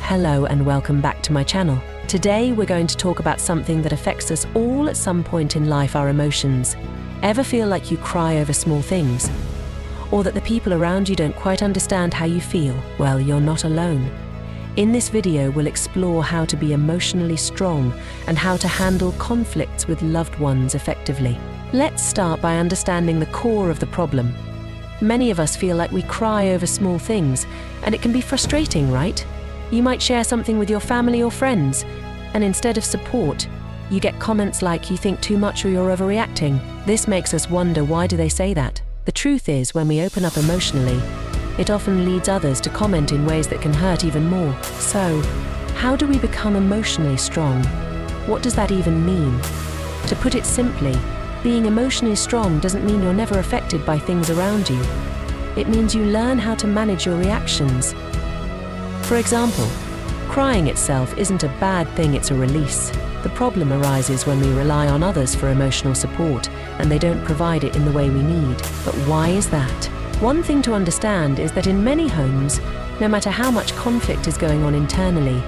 Hello and welcome back to my channel. Today we're going to talk about something that affects us all at some point in life, our emotions. Ever feel like you cry over small things? Or that the people around you don't quite understand how you feel? Well, you're not alone. In this video, we'll explore how to be emotionally strong and how to handle conflicts with loved ones effectively. Let's start by understanding the core of the problem. Many of us feel like we cry over small things, and it can be frustrating, right? You might share something with your family or friends, and instead of support, you get comments like you think too much or you're overreacting. This makes us wonder, why do they say that? The truth is, when we open up emotionally, it often leads others to comment in ways that can hurt even more. So, how do we become emotionally strong? What does that even mean? To put it simply, being emotionally strong doesn't mean you're never affected by things around you. It means you learn how to manage your reactions. For example, crying itself isn't a bad thing, it's a release. The problem arises when we rely on others for emotional support, and they don't provide it in the way we need. But why is that? One thing to understand is that in many homes, no matter how much conflict is going on internally,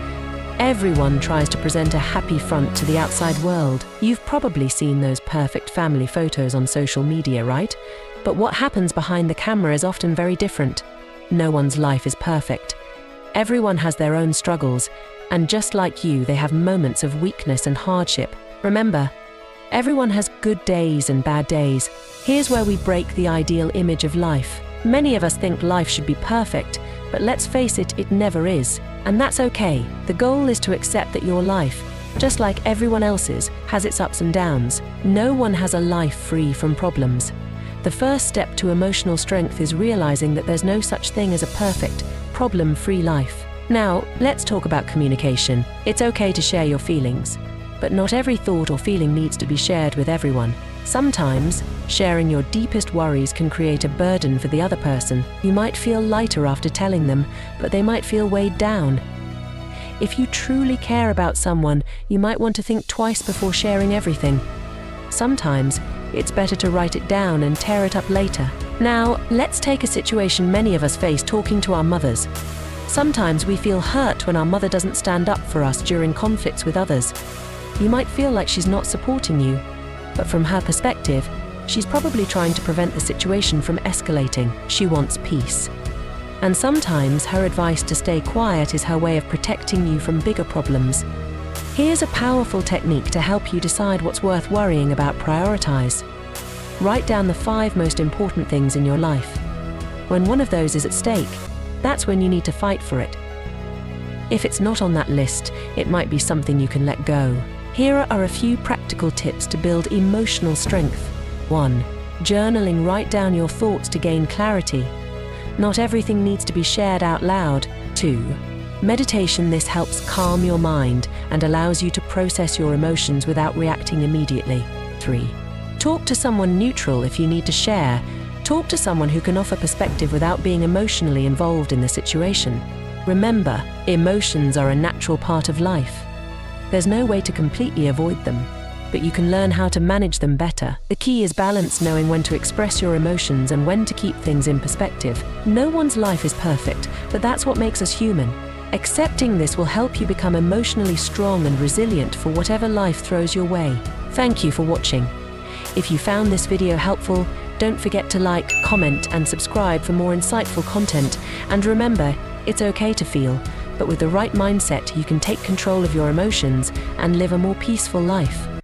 everyone tries to present a happy front to the outside world. You've probably seen those perfect family photos on social media, right? But what happens behind the camera is often very different. No one's life is perfect. Everyone has their own struggles, and just like you, they have moments of weakness and hardship. Remember, everyone has good days and bad days. Here's where we break the ideal image of life. Many of us think life should be perfect, but let's face it, it never is. And that's okay. The goal is to accept that your life, just like everyone else's, has its ups and downs. No one has a life free from problems. The first step to emotional strength is realizing that there's no such thing as a perfect, problem-free life. Now, let's talk about communication. It's okay to share your feelings, but not every thought or feeling needs to be shared with everyone. Sometimes, sharing your deepest worries can create a burden for the other person. You might feel lighter after telling them, but they might feel weighed down. If you truly care about someone, you might want to think twice before sharing everything. Sometimes, it's better to write it down and tear it up later. Now, let's take a situation many of us face talking to our mothers. Sometimes we feel hurt when our mother doesn't stand up for us during conflicts with others. You might feel like she's not supporting you, but from her perspective, she's probably trying to prevent the situation from escalating. She wants peace. And sometimes her advice to stay quiet is her way of protecting you from bigger problems. Here's a powerful technique to help you decide what's worth worrying about. Prioritize. Write down the 5 most important things in your life. When one of those is at stake, that's when you need to fight for it. If it's not on that list, it might be something you can let go. Here are a few practical tips to build emotional strength. 1. Journaling. Write down your thoughts to gain clarity. Not everything needs to be shared out loud. 2. Meditation. This helps calm your mind and allows you to process your emotions without reacting immediately. 3. Talk to someone neutral if you need to share. Talk to someone who can offer perspective without being emotionally involved in the situation. Remember, emotions are a natural part of life. There's no way to completely avoid them, but you can learn how to manage them better. The key is balance, knowing when to express your emotions and when to keep things in perspective. No one's life is perfect, but that's what makes us human. Accepting this will help you become emotionally strong and resilient for whatever life throws your way. Thank you for watching. If you found this video helpful, don't forget to like, comment, and subscribe for more insightful content. And remember, it's okay to feel, but with the right mindset, you can take control of your emotions and live a more peaceful life.